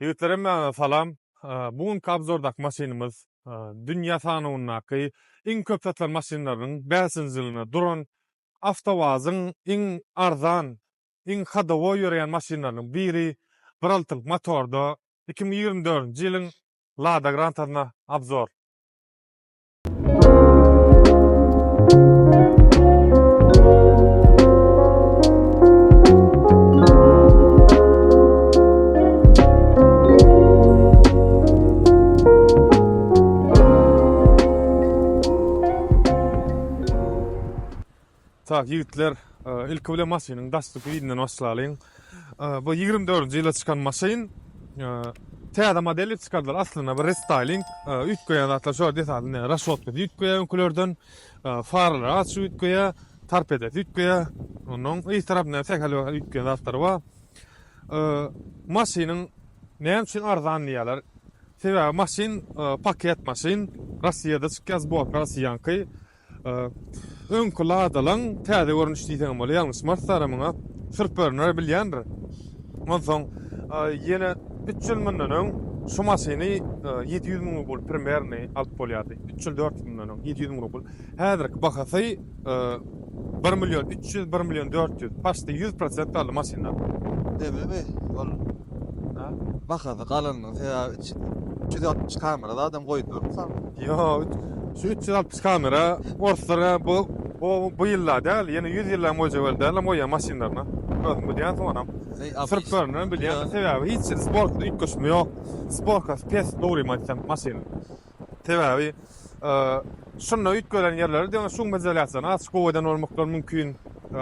Ýigitlerim salam. Bugünkü abzordak maşinimiz dünýä sanynyňky iň köp satılan maşinlarynyň bäsinçiliğine duran awtowazyň iň arzan, iň hadawa ýöreýän maşinlarynyň biri 1.6 motorda 2024-nji ýylyň Lada Granta'na abzor. Tak ýigitler, ilki bile maşynyň daşlyky ýerinden başlaýyn. Bu 24-nji ýylda çykan maşyn täze modeli çykardylar. Aslynda bir restyling, ütgoýan atlar şol detalny raşotky ütgoýan öňkülerden farlar açy ütgoýa, torpeda ütgoýa, onuň iç tarapynda tekal ütgoýan atlary bar. Maşynyň näme üçin arzan diýerler? Sebäbi maşyn paket maşyn, Russiýada çykýan bu Russiýanky öňkü Ladalyň täze görnüşli diýen bolar. Ýalňyş marsaramyňa sırpörner bilýändir. Onsoň ýene 3 ýyl mundan şu maşyny 700 000 rubl primerni alyp bolýardy. 3 ýyl 400 000 700 000 rubl. Häzirki bahasy 1 milyon 300 1 milyon 400. Paşda 100% aly maşynlar. Debemi ol. Bahada galanlyň 360 kamerada adam goýdur. Yo, şu 360 kamera ortalara bu ýyllarda, ýene 100 ýyllar moja boldy, moja maşynlaryna. Özüm bilýän soňam. Sırpörner bilýän sebäbi hiç sport ýetgeşme ýok. Sportka pes dogry maşyn. Sebäbi şunu ýetgelen ýerlerde ýa-da şu mezelýasyny açyk goýdan olmaklar mümkin.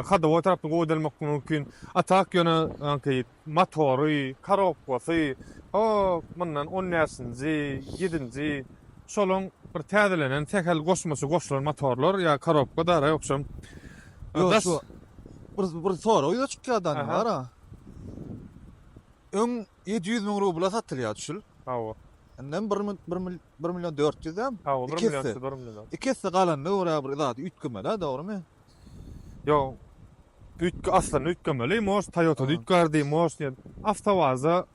Hadawa tarapdan goýdalmak mümkin. Atak ýöne anky motory, karobkasy, mundan 10-nji, 7-nji şolun bir täzelenen tekel goşmasy goşulan motorlar ýa karobka dara ýokşam. Ýok şu bir soru ýa çykýardan bar ha. Öň 700 000 rubla satylýar düşül. Hawa. Enden 1 milyon 400 hem. Hawa 1 milyon. İkisi galanly ora bir zat ütkümeli, dogrymy? Yo. Aslında ütgemeli, mos Toyota'da ütgerdi, mos awtowaza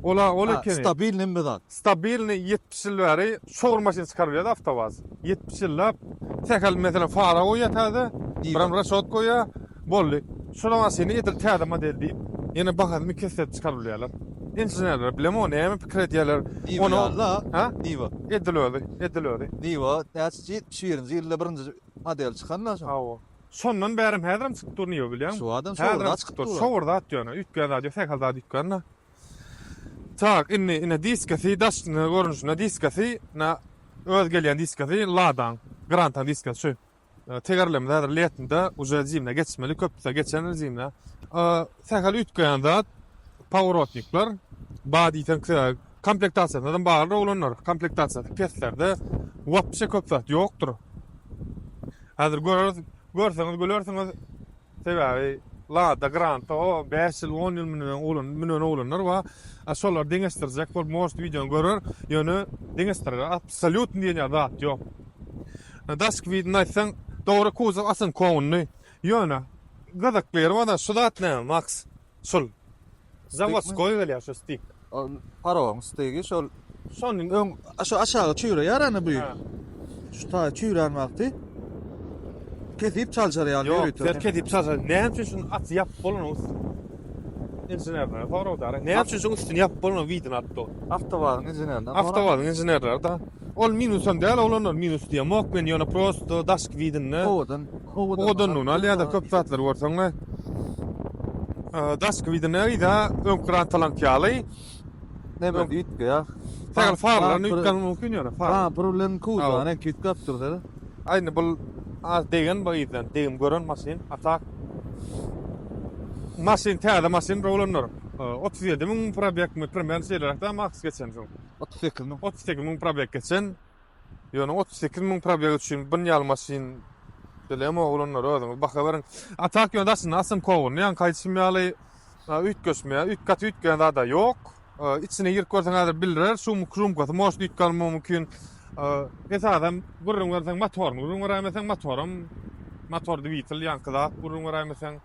ola kene. Stabilni mi zat? Stabilni 70 ýyl bäri şoğur maşyn çykarýar awtowaz. 70 ýyllap tekal mesela fara goýatady, biram raşot goýa, boldy. Şola maşyny edir täze model diýip, ýene bahasy mükesset çykarylýarlar. Injenerler bilem onu näme pikir edýärler. Onu ha? Niwa. Edilödi. Niwa, täze 70-nji ýylda birinji model çykanlar şo. Hawa. Sondan bärim häzirem çykdyr niýe bilýän? Şu adam şoğurda çykdyr. Şoğurda atýar, ütgärde atýar, tekal atýar. Tak, inne diskasy, daşny görnüşine diskasy, na öz gelýän diskasy Ladan, Granta'nın diskasy. Tegerlemde häzir letinde uja jimne geçmeli, köpse geçen jimne. Tekal ütgärde powerotnikler, badiýten komplektasiýadan bagly olanlar, komplektasiýa pestlerde wapşe köp zat ýokdur. Häzir görseňiz sebäbi Lada Granta 5 ýyl 10 ýyl menen olanlar wa şolar deňestirjek bol most videony görür, ýöne deňestirler absolut diýen zat ýok. Dask widin aýtsaň dogry kuzaw asyn kownny ýöne gadaklar wa da şudatna max şol zavodskoy gelýär şu stik. Parawam stigi şol Şonyň öň aşağı çüýre ýarany bu. Şu ta çüýren wagty kesip çaljar ýaly ýürüýär. Ýok, kesip çaljar. Näme üçin şunu at ýap bolan? Injenerler, farawdar. Näme üçin şunu üstüne ýap bolan widin atdy. Awtowazyň injenerler. Awtowazyň injenerler da. Ol minusam däl, olanlar minus diýmek, men ýöne prosto dask widinne. Odan nu, alýada köp zatlar görseňler. Dask widinne da öň Grantalan ýaly. Näme ütge ýa? Tekal farlaryny ütgen mümkin ýöne. Ha, problem kuza, ne kütkap durdy. Aýny bul az degen baýdan, degim gören maşyn atak. Maşyn täze maşyn rolanlar. 37 000 probek mi primer seýlerekde max geçen soň. 38 000 probek geçen. Ýöne 38 000 probek üçin bir ýaly maşyn bilem olanlar özüň baka berin. Atak ýöndasyny asym kowun, ýa kaýsymyaly ütgeşme, ütgat ütgende da ýok. İçine ýer görseň häzir bildirer, şu krumka, mos ütgen mümkin. Adam gurrun garsan motor, gurrun garsan motorum, motor diýitil ýankyda, gurrun garsan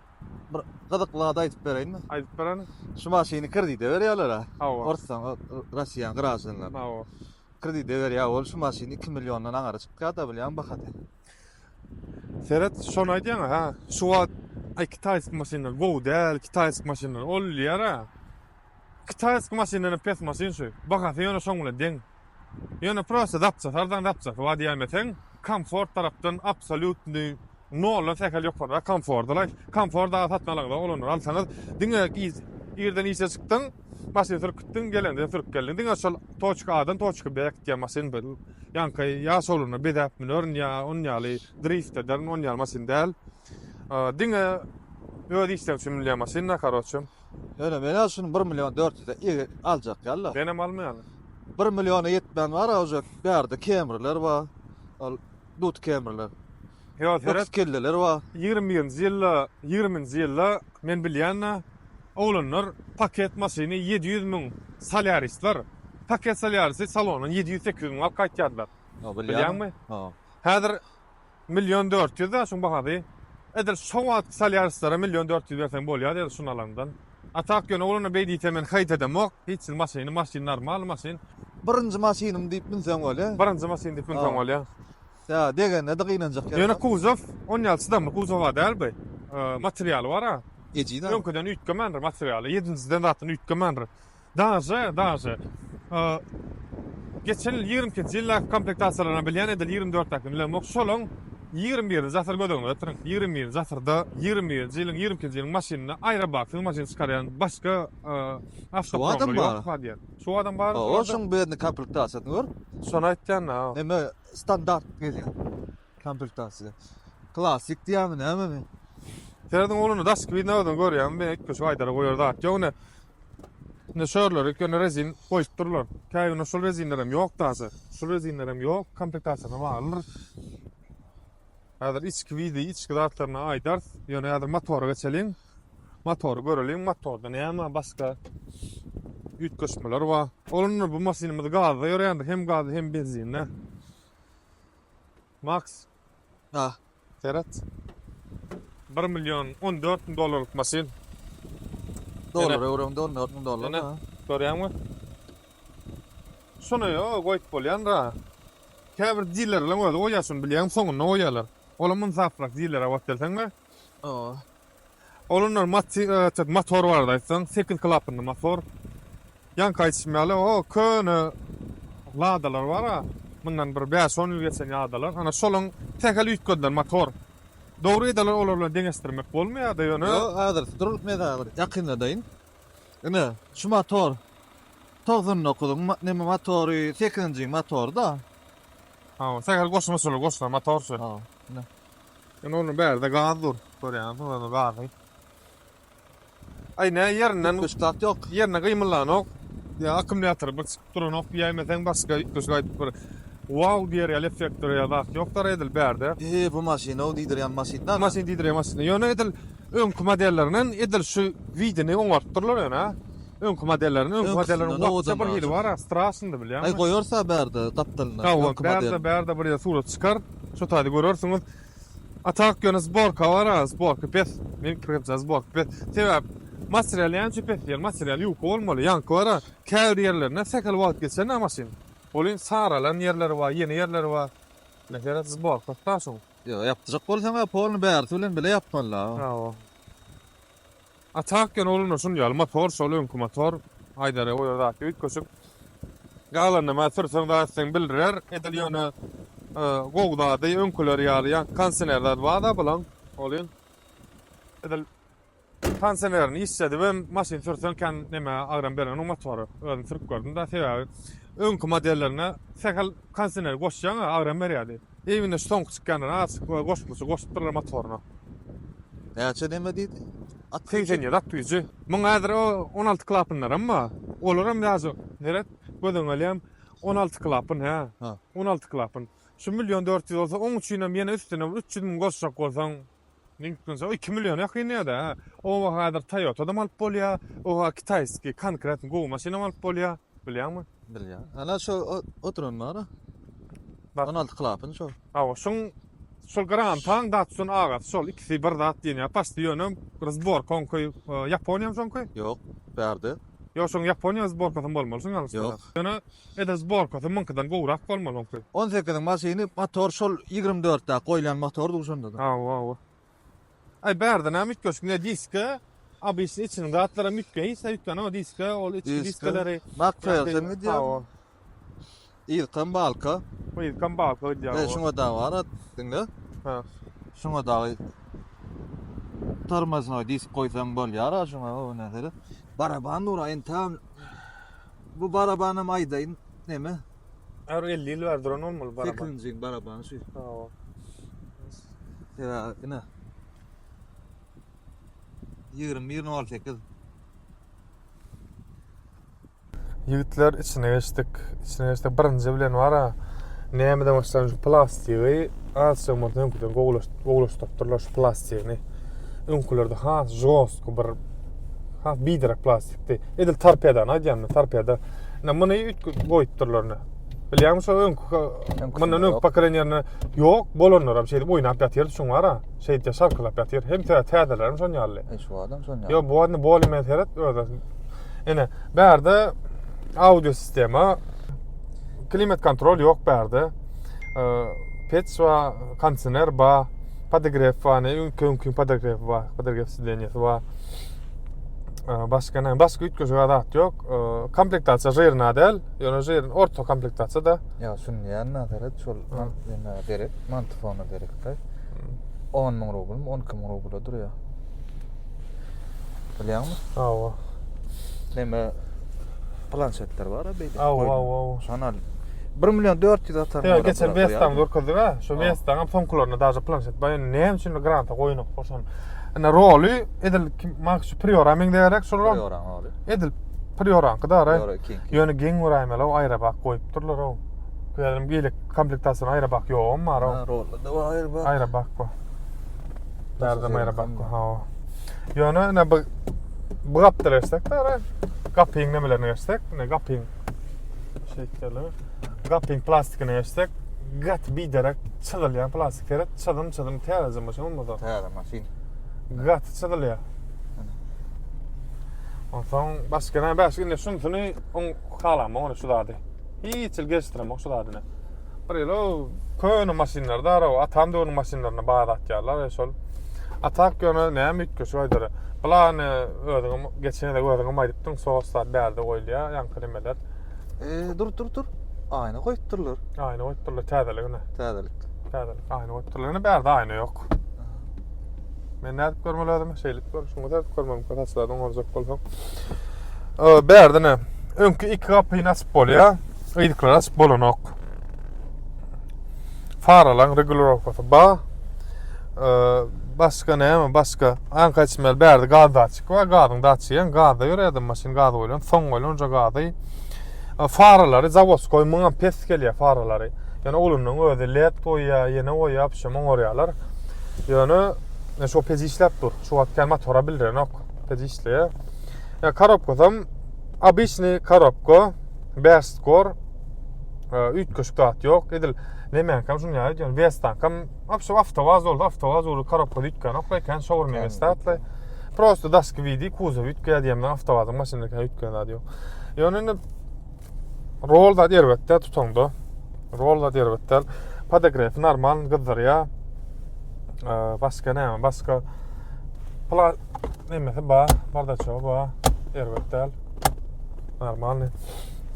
bir gyzyklada aýdyp bereýinmi? Aýdyp berani. Şu maşyny kredide berýärler ha. Awa. Orsan Russiýa garaşynlar. Awa. Kredide berýär, ol şu maşyny 2 milyondan aňara çykýar da bilýän bahat. Serhat şonu aýdýan ha. Şu wagt Kitaysk maşynalar, Godel, Kitaysk maşynalar olýar ha. Kitaysk maşynalar pes maşyn şu. Bahaty ýöne şoňla deň. Ýöne prosta dapsa, sardan dapsa, wa diýmeseň, komfort tarapdan absolutly nolla täkel ýok bar. Komfortlar, komfortda satmalarga olanlar alsaňyz, diňe ýerden ýyşe çykdyň, maşyny sürkitdiň, gelende sürkip diňe şol toçka A'dan toçka B'ye gitýän maşyn bil. Ýa-ni ýa soluna bedäp minörn ýa on ýaly drift eden on ýaly maşyn däl. Diňe öýde işlemçi milli maşyna karoçum. Öyle mena şunu 1 milyon 400 aljak ýalla. Benem almaýan. 1 milyona yetmän bar ajak bärde kemerler bar. Al dut kemerler. Ýa Serhat kelleler bar. 20-nji ýylda men bilýän oğlanlar paket maşyny 700 000 salyaris var. Paket salyarisy salonyň 700-800 000 alyp gaýtýarlar. Bilýänmi? Ha. Häzir 1.400.000 da şoň bahady. Edil şo wagt salyarislara 1.400.000 berseň bolýar edi şunu alandan. Atak ýöne olana beýdite men haýt edemok. Hiç maşyn normal maşyn. Birinji maşynym diýip minseň bolýar. Birinji maşyn diýip minseň bolýar. Ya degende de gynanjak. Ýöne kuzow, on ýalçyda mı kuzowa däl be? Material var ha. Ejida. Öňkeden 3 komandr materialy, 7-nji datyn 3 komandr. Daňy. Geçen 20-nji ýyl komplektasiýalaryna bilýän edil 24 takym bilen şolaň 21 zasır gödöňe oturuň. 21 zasyrda 21-nji ýylyň 20-nji ýylyň maşynyny aýra bakdyň maşyny çykarýan başga adam bar. Şu adam bar. O şoň beýni komplektasiýasyny gör. Şonu aýtdan. Neme standart gelýär. Komplektasiýa. Klasik diýämi näme? Serhat'ın oğlunu daşk bir näden görýän, men iki köşe aýdara goýardy. Ýöne ne şörler, ýöne rezin goýup durlar. Käýüne şol rezinlerem ýok daşy. Şol rezinlerem ýok, komplektasiýa barlar. Häzir içki widi, içki datlaryna aýdar. Ýöne häzir motory geçeliň. Motory göreliň, motorda näme başga ýetgeşmeler bar. Olanlar bu maşynymyzy gazda ýörýändir, hem gaz hem benzinle. Max. Ha. Serhat. 1.014.000 dolarlyk maşyn. Dolar, euro, dolar. Görýärmi? Şonu goýup bolýan da. Käbir dilerler öňe oýaşyn bilýän soňuna oýalar. Olamyn zafrak dilere wagtdelseňmi? O. Olanlar motor bar daýsaň, 8 klapynly motor. Ýan kaýtşmaly o köne ladalar bar ha. Bundan bir 5-10 ýyl geçen ýadalar. Ana şolaň tekel ýetgänler motor. Dogry edeler olarla deňestirmek bolmaýar da ýöne. Häzir durup meýär. Ýakynda daýyn. Ene, şu motor. Togdun okudum. Neme motory 8-nji motor da. Ha, tekel goşma motor şu. Ha. Ne? Ýöne onu bärde gaz dur. Görýän, onu gaz. Aýna ýerinden Kuştat ýok. yerine gymylanok. Ya akkumulyator bir çıkıp duran ok ýaýmasaň başga ýetgeşip bir wow diýer efektler ýa-da ýoklar edil bärde. Bu maşyny o diýdirýän maşynda. Maşyn diýdirýän maşyn. Ýöne edil öňkü modellerinden edil şu widini oňartdyrlar ýöne. Öňkü modelleriniň bir ýeri bar, straşyndy bilýän. Ay goýarsa bärde tapdylyna. Bärde bir ýere surat çykar. Şu taýda görürsiňiz. Atak ýöne zborka bar, zborka pes. Men kiripjaz zborka pes. Sebäp material ýa-ni pes, material ýok bolmaly. Ýanky bar, käýri ýerlerine sekel wagt geçen maşyn. Olin saralan yerleri var, yeni yerleri var. Mesela zborka taşın. Yo, yapdyjak bolsaň polny bärdi bilen bile yapmaly. Bravo. Atak ýöne olun şun ýaly motor, şol öňkü motor. Aýdara oýarda ýetgeşip. Galanyna mäsürseň da sen bildirer. Edil ýöne gowda da öňküler ýaly, ýa konsenerler bar da bilen. Olin. Edil konsenerini işledi ben maşyn sürsen kan neme agram beren motory. Özüm sürüp gördüm da sebäbi öňkü modellerine sekel konsener goşýan agram berýärdi. Evinde şoň çykkandan goşmuşy goşupdyrlar motoryna. Näçe neme diýdi? Atýjy, atýjy. Muň häzir 16 klapynlar amma olaram ýazy. Neret? Gödüň alýam 16 klapyn ha. 16 klapyn. Şu 1.400.000 bolsa oň üçin ýene üstüne 300.000 goşsak bolsaň Ninkünse 2 milyon ýakyn ýa-da. O häzir Toyota'da alyp bolýar, o Kitayski konkret go maşyna alyp bolýar, bilýärmi? Bilýär. Ana şu oturun bar. 16 klapyn şu. Awa, şoň şol grantan datsun agat şol ikisi bir dat diýen paşdy ýönüm razbor konkoy Japoniýam şonkoy. Yok, berdi. Yo şoň Japoniýa zborkatyn bolmaly şoň alys. Yok. Ýöne ede zborkatyn munkydan gowrak bolmaly onkoy. 18'nin masyny motor şol 24 da koyulan motor duşunda da. Ha. Ay berden hem ütköşküne diske abi işin içinin rahatlara mütkeyi sayıktan o diske ol içi diskeleri Bak koyarsan mı diyor? İlkan balka. bu yılkan bağ koydu ya. Şuna da var dinle. Ha. Şuna da tarmasına disk koysan bol yara şuna o ne dedi. Baraban urayın tam bu barabanım aydayın ne mi? Er 50 yıl verdir on olmalı baraban. Sekincin barabanı şu. Ha. Ya ne? 20-28. Yigitler içine geçtik. Birinci bilen var ha. Nämeden başlanýar plastiği alsa motordan kudan gowlaşdyrlar şu plastiğini. Öňkülerde has josko bir has biderek plastikdi. Edil torpedan aýdýan torpeda. Muny goýdyrlar. Bilýärmi şu mundan öňkü pakrenýerine ýok bolanlar şeýle oýnap ýatýar şoň var ha. Şeýle şarkylap ýatýar. Hem täzelerem şoň ýaly. Şu adam şoň ýaly. Yo bu adny bolmaýan heret öýde. Ene berde audio sistema klimat kontrol ýok berde. Pets we kondisioner ba podogref we öňkü podogref we podogref silenýeti we başka ütköşe adat ýok. Komplektasiýa jyrna del, ýöne jyrn orta komplektasiýa da. Ya şunu ýanna deret şol ýene derek, mantyfona derek da. 10 000 rubl, 12 000 rubl durýar. Bilýärmi? Awa. Neme planşetler var ha beýle. Awa. Şonal 1 milyon 400 atar. Ya geçen Vestam durkady ha. Şu Vestam fonklaryna daja planshet baýan näme üçin granta goýunyp bolsun. Ana roli edil maksu programming derek şu rol. Edil program kadar. Ýöne geň wuraýmaly aýra bak goýup durlar o. Köýelim gelik komplektasiýany aýra bak ýok mar o. Rolda aýra bak. Aýra bak bu. Berdem aýra bak bu. Ha. Ýöne ne bu gapdyrsek da gapyň nemelerine geçsek, ne gapyň şeýle. Gapyň plastikine geçsek, gat biderek çylýan plastikler çylym täze maşyn bolmady. Täze maşyn. Gat çylýar. Ondan başka ne şuny on kalama onu şulady. Hiç ilgilendirmem şulady ne. Birelo köýüň maşynlarda o atam da onun maşynlaryna bağlatýarlar şol. Atak ýöne näme ütköşe aýdyr. Plan ödüň geçende ödüň maýdypdyň soslar bärde goýulýar, ýankyrymeler. Dur. Ayna koyutturlar. Ayna koyutturlar täzeligine. Täzelik. Ayna koyutturlarına bärde ayna ýok. Men nädip görmelerdim, şeýlik görüşüňe de görmem kataçlardan olacak bolsam. Bärde ne? Öňkü iki gapy nasip bolýar. Ýa-da nasip bolanok. Faralar regular ba. Başka näme? Başka ankaçmel bärde gazda açyk we gazyň da açýan gazda ýöredin maşyn gaz bolan, soň bolan onja gazy. Faralary zavodskoy muňa pes gelýär faralary. Ýani olumnyň özi led boýa, ýene oýa apşam orýarlar. Ýani şo pes işläp dur. Şu wagtda motora bildirenok pes işleýär. Ya korobkasam обычный korobka, berskor, ütköşk dat ýok. Edil näme kam şunu ýa-da Vestan kam apşam avtowaz boldy korobka ütken okleýän şowurmy estatly. Prosto daski vidi kuzow ütken diýemden avtowazyň maşynlaryna ütken dat ýok. Ýöne rolda derwetde tutuňdy. Rolda derwetde podogref normal gyzarýa. Başka näme? Başka näme bardaço ba derwetde normal.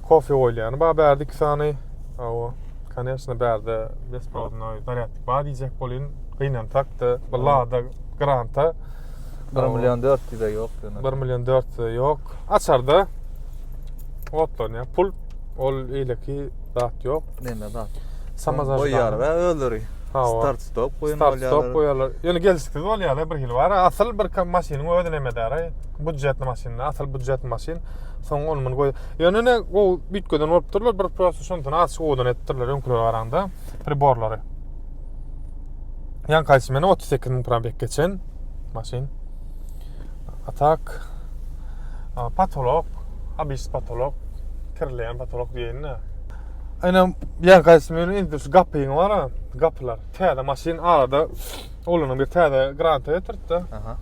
Kofe oýlany ba bärdi kisany. Awa конечно bärde besprodnoy daryatdyk ba diýjek bolyn gynan takdy. Ballada granta 1 milyon 400 da ýok. 1 milyon 400 ýok. Açarda otlanya pul ol ileki dat ýok. Näme dat? Samazaj boýar we öldürýär. Start stop goýarlar. Ýöne gelsikde bolýarlar bir ýyl bar. Asal bir maşynyň ödüleme däre. Budjetli maşyn, asal budjetli maşyn. Soň onu men goý. Ýöne o bitgeden bolup durlar bir prosesyon aç odan etdirler öňküler aranda priborlary. Ýan kaçy meni 38 000 probek geçen maşyn. Atak patolog, abis patolog, kirleyen patolog diýenine. Aynen yan kaysmını indir kapıyın var ha. Kapılar. Täze maşin arada olunun bir täze granta yatırdı. Aha.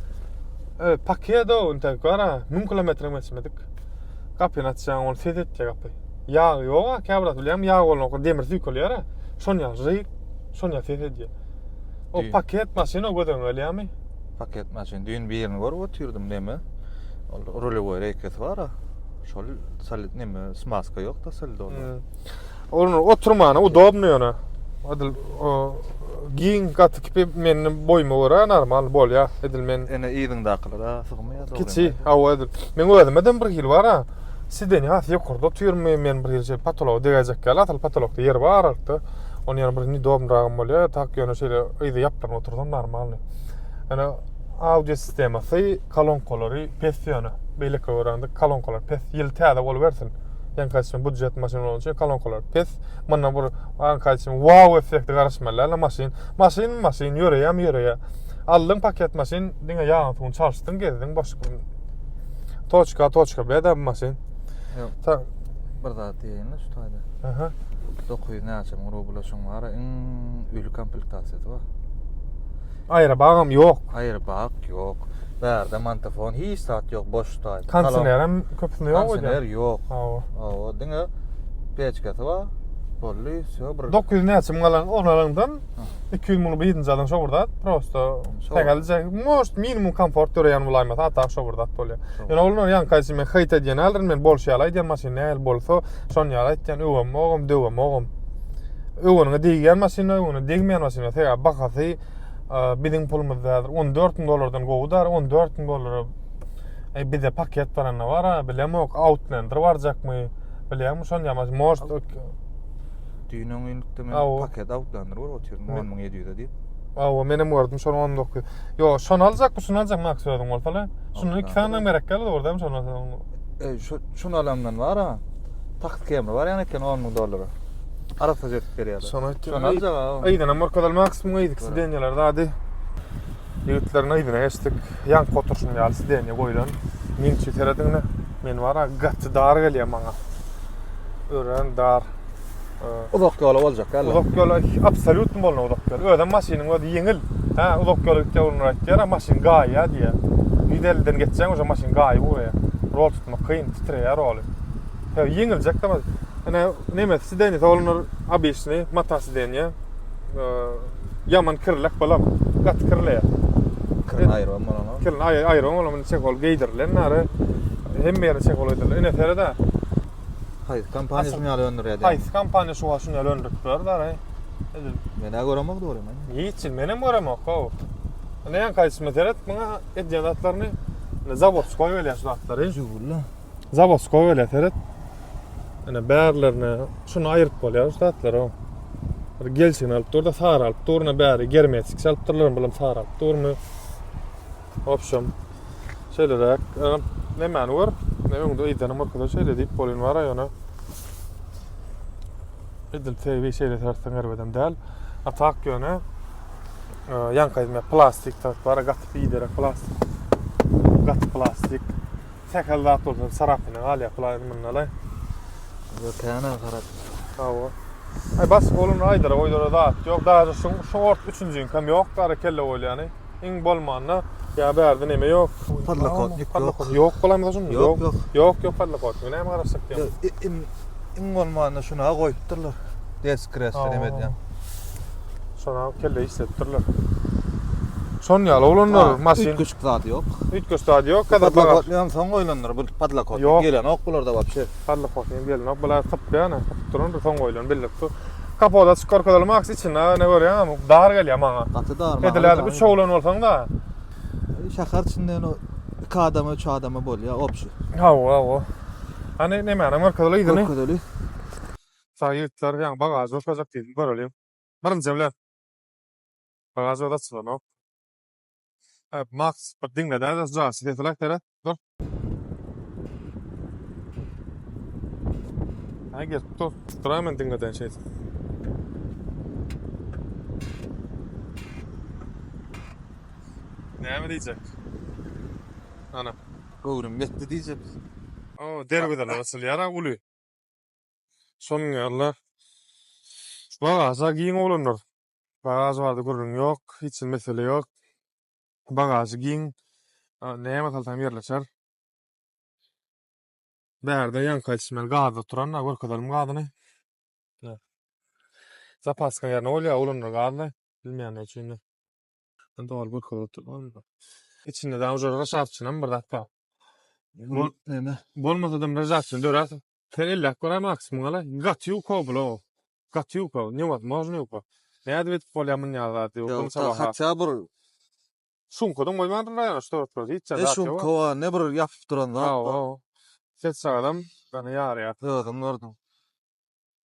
Evet, paket o üntek var ha. 1000 kilometre geçmedik. Kapıyı açsan onu sedet ya kapı. Yağ yok, kabrat bilem yağ olun demir tükolýar ha. Şonya zeyik, şonya sedet ya. O Düğün. paket maşini o gödön öyle mi? Paket maşin düğün bir yerini görüp oturdum deme. Rolevoy reketi var ha. Şol salit neme smaska yok da saldı onu. Onun oturmana udobny ona. Adil o giyin katı gibi menin boyuma göre normal bol ya. Edil men Ene iyidin daqılı da sıkmaya. kiçi hawa edil. Men özümden bir yıl var ha. Sideni has yokurda oturmy men bir yıl patolog degecek gel atal patologda yer var artdı. Onu yana bir ni dobnrağım bolya tak yönü şöyle iyide yaptırma oturdum normal. Yani audio sisteması kalon kolori pesiyonu. Beylek öğrendik kalon kolor pes yıl täze bolup bersin. Yan kaçsın budjet maşin olunca kalon kolor pes. Manna bu an kaçsın wow efekti karışmalarla maşin yöre. Aldın paket maşin dinge yağıntın çalıştın gezdin boşluk. Toçka beda maşin. Yok. Ta Bir daha diýeňler şu taýda. aha. 900 näçe mobilyasyon var. Ülü komplektasiyeti var. Aýra bagam yok. Hayır bak yok. Berde mantafon hiç saat yok boş taýda. Kansinerem köpüne yok Kansener öýdü. yok. Hawa. O dinge peçkesi var. Bolly şo bir 900 näçe galan onlarından 200 munu birinci adam şoburda prosto tegeljek most minimum komfort döreýän bulaýmas hatta şoburda bolýar. Yani onlar yan kaysy men hyt edýän aldyr men bol şeýle edýän maşina el bolsa şon ýaly edýän öwüm. Öwüňe diýen maşina öwüňe degmeýän maşina täze bakasy bizim pulumuzda $14,000 gowdar $14,000 bir de paket paranna var ha bilem ok outlander barjakmy bilem şon ýaly most düýnüň ýylykda men Awo. paket outlander var oturdum 10.700 diýip. Awa menem gördüm şonu 19. Yo şonu aljakmy şunu aljak maksadyň bolsa şunu 2 tane merek geldi orada şonu. Şunu alamdan var ha. Takt kamera var ýani $10.000. Arasa jötüp berýärler. Şonu aljak ha. aýdan Amerikadal maksimum aýdyk sidenýalarda hadi. Ýigitlerin aýdyna geçdik. Yan koturşun ýaly sidenýa goýlan. Men çeterediňne men var ha gatty dar gelýär maňa. Ören dar. Uzak ýola boljak gel. Uzak ýola absolut bolna uzak ýol. Öden maşynyň ödi ýeňil. Ha, uzak ýola gitýär aýtdylar, maşyn gaýa diýär. Gidelden geçsen o maşyn gaýy buraya. Rol tutmak kıyın, titreýär roly. Ha, ýeňiljek da. Ana neme sidenýa tolunur abisni, mata sidenýa. Yaman kirlek bolam. Gat kirleýär. Kırın ayrı var bana. Kirlen aýryň bolam çekol geýdirlen nary. Hemme ýere çekol öýdirler. Ine terede. Hayır, kampanyasını ýaly öndürýär. Haýsy kampaniýa şu şunu ýalöndüripler da. Mene göremek doğru men. Yiğitçil menem göremek o. Ne yan kaysy meteret bana edýän atlaryny Zavodskoy öyle atları. Jugulla. Zavodskoy öyle teret. Ana bärlerini şunu aýryp bolýar şu atlar o. Bir gelsin alıp durda sar alıp durna bäri germetik alıp durlar bilen sar alıp durmy. Opşam. Şeýlerek näme var? Näme unda ýetene markada şeýle diýip bolýan var ýa-na. Edil TV şeýle tartsan erbeden däl. Atak ýöne yan kaýma plastik tat var gaty biýdere plastik. Gaty plastik. Säkeldat bolsa sarapyny al ýapylan munala. Ýokana garap. Hawa. Ay bas bolun aýdyra oýdara da ýok da şu ort 3-nji kam ýok gara kelle bolýany. Iň bolmanna ya bärde neme ýok. Padlakot ýok. Ýok bolamda şunu. Ýok. Ýok padlakot. Näme garaşak ýa. Iň bolmanda şuna goýupdyrlar. Deskres demedýän. Şona kelle hissetdirler. Son ýaly olanlar maşin. Güç zat ýok. Üç stadion ýok kada Padlakot ýan soň goýlanlar bu padlakot. Ýok. Gelen ok bularda wapşe. padlakot gelin. Ok bular tapýany. Turun son goýlan bilipdi. Kapoda skor kadar maks için ne görýän dar gelýär maňa. Gaty dar. Edilerde bir şowlan bolsaň da. Şahar içinden o 2 adamy 3 adamy bolýar opşy. Hawa. Hani näme Amerikada ýygyny? Ködeli. Saýytlar ýa bagaj okajak diýip görelýär. Birinji bilen. Bagaj odaçylar no. Max bir diňle de jas siýetler tere. Dur. Ager dur. Turamen diňleden şeýle. Näme diýjek? Ana. Gowrym ýetdi diýjek. O, derbiler nasıl yara ulu. Son yıllar Bagaja giyin olanlar. Bagaj vardı gurrun yok. Hiç mesele yok. Bagajı giyin. Näme salsam yerleşer. Bärde ýanka içmel gazda turan agorkadalym gazyny. Zapaska ýerine bolýar olanlar gazda. Bilmeýän üçin. Onda ol gorkada turan. İçinde daha uzun raşatçınam bir dakika. Bolmasa da raşatçın dörat. Sen illa kora maksimum ala gatyu koblo. Gatyu ko. Ne var? Možno yok. Ne advet polyamın ýa-da. Yok, hatça bir Şunkodan boýman raýan şo hiç ýa-da. şunkova ne bir ýapyp duran da. Ses sağlam bana ýar. Gördüm, gördüm.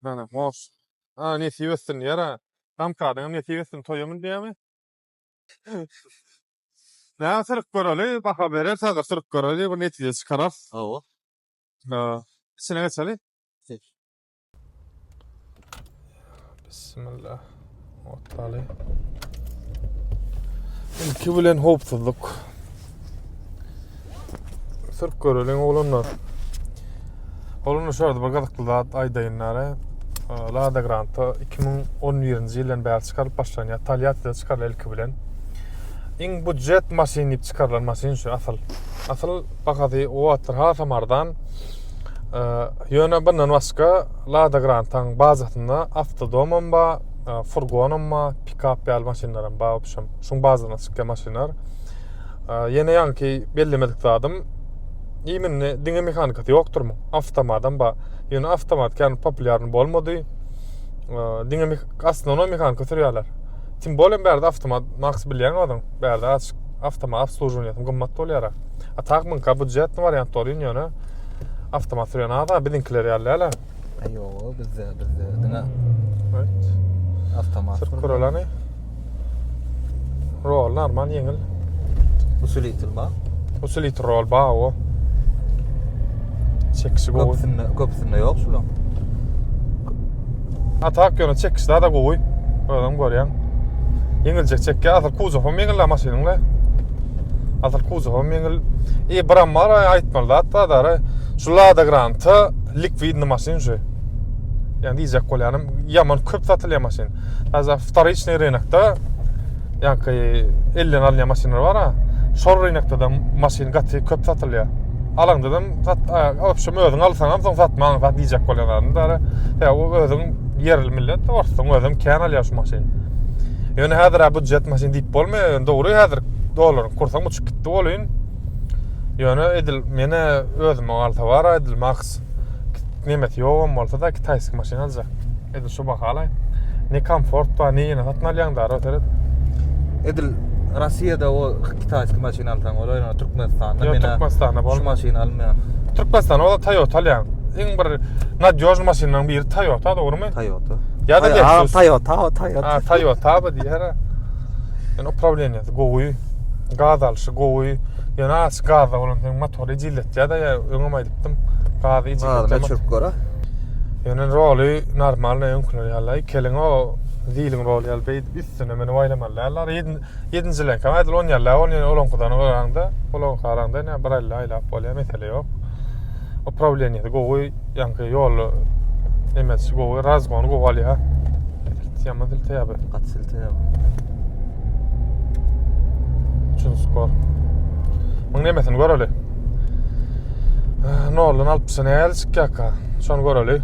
Bana moş. Ne siwestin ýara. Tam kadyň ne siwestin toýamyn diýämi? Ne sırık görelim, baka verir, sağır sırık görelim, bu netice çıkarar. Awa. İçine geçelim. Bismillah. Otali. İlki bilen hopsuzluk. Sırık görelim olanlar. Olanlar şurada bir gadıklı aydayınları. Lada Grant'a 2011-nji ýyldan bäri çıkaryp başlanýar. Talyatda çıkarlar ilki bilen. İň budjet maşinip çıkarılan maşin şu asıl bakady o atır hasamardan ýöne bundan başga Lada Grant'ın bazatynda avtodomam ba furgonam ba pick-up ýaly maşinlaram ba opşam şuň bazadan çykýan maşinlar ýene ýanky bellemedik zadym iýmini diňe mehanikaty ýokdurmy awtomadan ba ýöne awtomat kän populýar bolmady diňe asnonom mehanika sürýärler. Tim bolen bärde awtomat maks bilýän adam. Bärde awtomat obslužuwaniýaty gymmat bolýar. Ataqmyn ka budjet wariant bolýan ýöne awtomat sürýän adam bilinkiler ýaly. Ýok, bizde diňe. Evet. Awtomat. Sürkürelany. Rol normal ýeňil. Usulitil ba. Usulit rol ba o. Çekisi gowy. Köpsinde ýok şular. Ataq ýöne çekisi da gowy. Adam görýän. Ýeňilje çekkä azal kuzowam meňil maşynyňla. Azal kuzowam meňil. Bramar aýtmalar da şu Lada Grant'a likvidni maşyn şu. Yani diýjek bolýanym ýaman köp satylýan maşyn. Azal wtaryçny rynakda ýanky 50 alýan maşynlar bar. Şol rynakda da maşyn gaty köp satylýar. Alaňdam opşum özüň alsaňam soň satmaň zat diýjek bolýanlar da. O özüň yerli millet ortadan özüm kän alýar şu maşyn. Ýöne häzir budjet maşyn diýip bolmaýar. Dogry häzir dolar kursaň uçup gitdi bolýan. Ýöne edil mene özüm alsa bar edil maks nimet ýogam bolsa da Kitaysk maşyn aljak. Edil şu bakalay. Ne komfort ba ne ýene satyn alýan da röteret. Edil Russiýada o Kitaysk maşyn alsaň olar, Türkmenistanda mene Türkmenistanda bol maşyn almaýan. Türkmenistan o da Toyota alýan. Iň bir nadýož maşynyň biri Toyota, dogrymy? Toyota. Ya da Lexus. Toyota. Toyota bu diýär. Yani o problem ýa-da gowy. Gaz alyşı gowy. Yani as gaz bolan motory jillet ya da öňe maýdypdym. Gaz jillet çöp gora. Yani roli normal ýönkler ýaly. Keliň o diýilen rol ýaly beýdi üstüne meni waýlamalar. 7-nji kam edil 10 ýaly olonkudan garanda, olon garanda ne bir aýlap bolýar mesele ýok. O problem ýa-da gowy ýanky ýol emes gowy razgon gowy alýar. Ýaman dil täýäbi. Gatsyl täýäbi. Üçüncü skor. Maň nemesini göreli. Noldan 60-ny elçikka. Şonu göreli.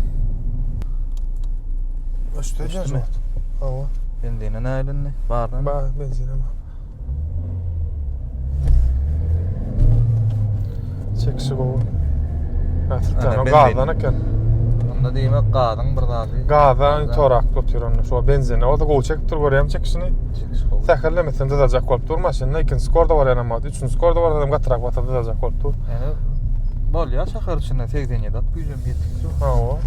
Öştejäs. Hawa. Benzine näýlenni? Bardan. Ba, benzine ba. Çekisi gowy. Täzä gazdan eken. Onda diýmek gazyň bir zady. Gazdan torak tutýar onu. Şu benzine o da gowy çekip dur görýärm çekisini. Säherlemesen dazajak bolup dur maşyny. Ikinji skorda bar ýa-da ama üçüncü skorda bar adam gatrak batyrdy dazajak bolup dur. Yani bolýar şäher içinde 87 dat güýjem ýetdi. Hawa.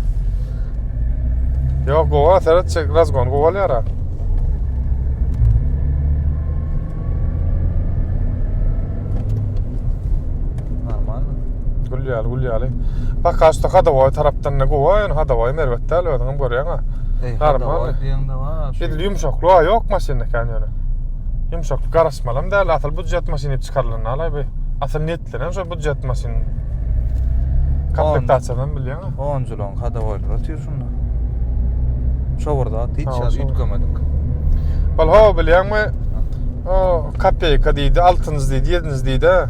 Ýok, gowa serat çek razgon gowa alýar. Gulýaly. Bak gaçda hadawa tarapdan ne gowa, ýani hadawa merwetde öňem görýän ha. Normal diýende var. Edil ýumşaklyk ýok maşynda kan ýöne. Ýumşaklyk garaşmalam da asal budjet maşyny çykarylany alay be. Asal netlenem şu budjet maşyny. Komplektatsiýadan bilýän ha. 10 ýylyň hadawa ötýär şunda. Şoburda hiç Ha, ýaly şobur. ütgemedik. Bal ho bilýärmi? O kapeyka diýdi, 6-njy diýdi, 7-njy diýdi.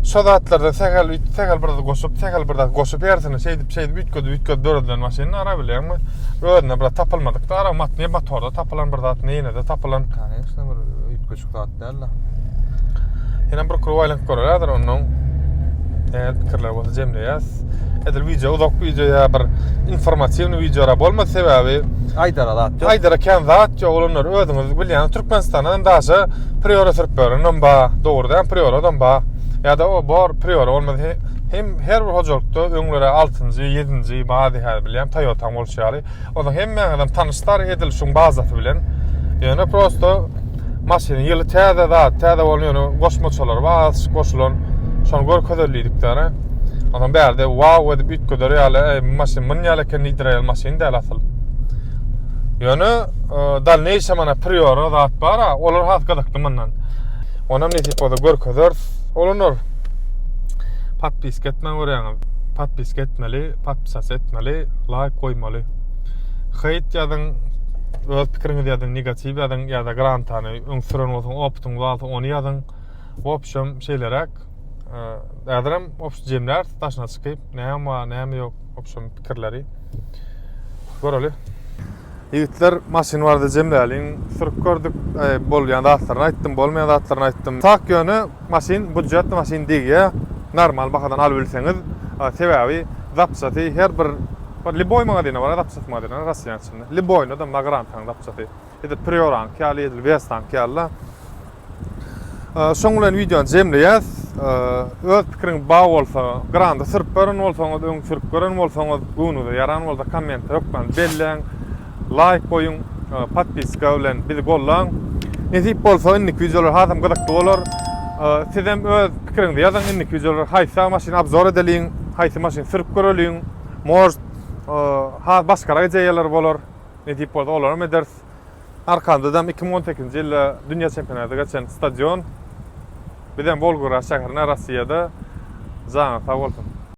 Şo zatlarda tekel birde goşup, tekel birde goşup ýersini şeydi bütködi dördilen maşyny ara bilýärmi? Ödüne bir tapylmadyk da ara matny motorda tapylan bir zat näme de tapylan. Конечно, bir ütgeçik zat däl. Ýene bir kurwaýlank görýärdir onuň. Pikirler bolsa jemleýäs. Edil video, uzak video ya bir informasiýny videora bolma sebäbi Aydara zat ýok. Aydara kän zat ýok olanlar özüňiz bilýän Türkmenistandan daşa priora sürpöründen ba, dogrudan prioradan ba. Ya da o bor priora olmady. Hem her bir hojulukda öňlere 6-njy, 7-njy baý her bilýän Toyota bolşary. Onda hemme adam tanışlar edil şuň bazaty bilen. Ýöne prosto maşyny ýyly täze bolýan goşmaçylar bas, goşulan şonu görkezerlikdäre. Adam berde wow edip ütköder ýaly maşyn men ýaly ken idreýel maşyn däl asl. Ýöne dalneýse mana priora zat bara, olar hakykatda mendan. Onam netip oda görkezer olanlar. Patpisk etmän görýäňiz. Patpisk etmeli, patpisas etmeli, like koýmaly. Hyt ýadyň öz pikiriňiz ýadyň negativ ýadyň ýa-da grantany öňsüren bolsaň optyň bolsa ony ýadyň. Opşam şeylerek ädirim opşy jemler taşna çykyp näme ýok opşam pikirleri. Göreli. Ýigitler maşyn barda jemläliň sürüp gördük, bolýan zatlaryny aýtdym, bolmaýan zatlaryny aýtdym. Tak ýöne maşyn budjetli maşyn diýe normal bahadan alyp bilseňiz, sebäbi zapsaty her bir liboy magazyny bar, zapsat magazyny Russiýa içinde. Liboyny da magrantaň zapsaty. Ede prioran, kali edil vestan kalla. Şoň bilen videony jemleýäs. Öz pikiriň baý bolsa, granda sürüp gören bolsaňyz, öň sürüp gören bolsaňyz, gunuda yaran bolsa komment ýokman belleň, like koyun, patpiska bilen bizi gollaň. Netip bolsa innik videolar hazam gydakly bolar. Sizem öz pikiriňizi ýazyň, innik videolar haýsa maşyny abzor edeliň, haýsy maşyny sürüp göreliň. Moj başga ýerler bolar. Netip bolsa olar eders. Arkandadan 2018-nji ýylda dünýä çempionatyna geçen stadion Bizden Bolgora şäherine Russiýada zaňa sag bolsun.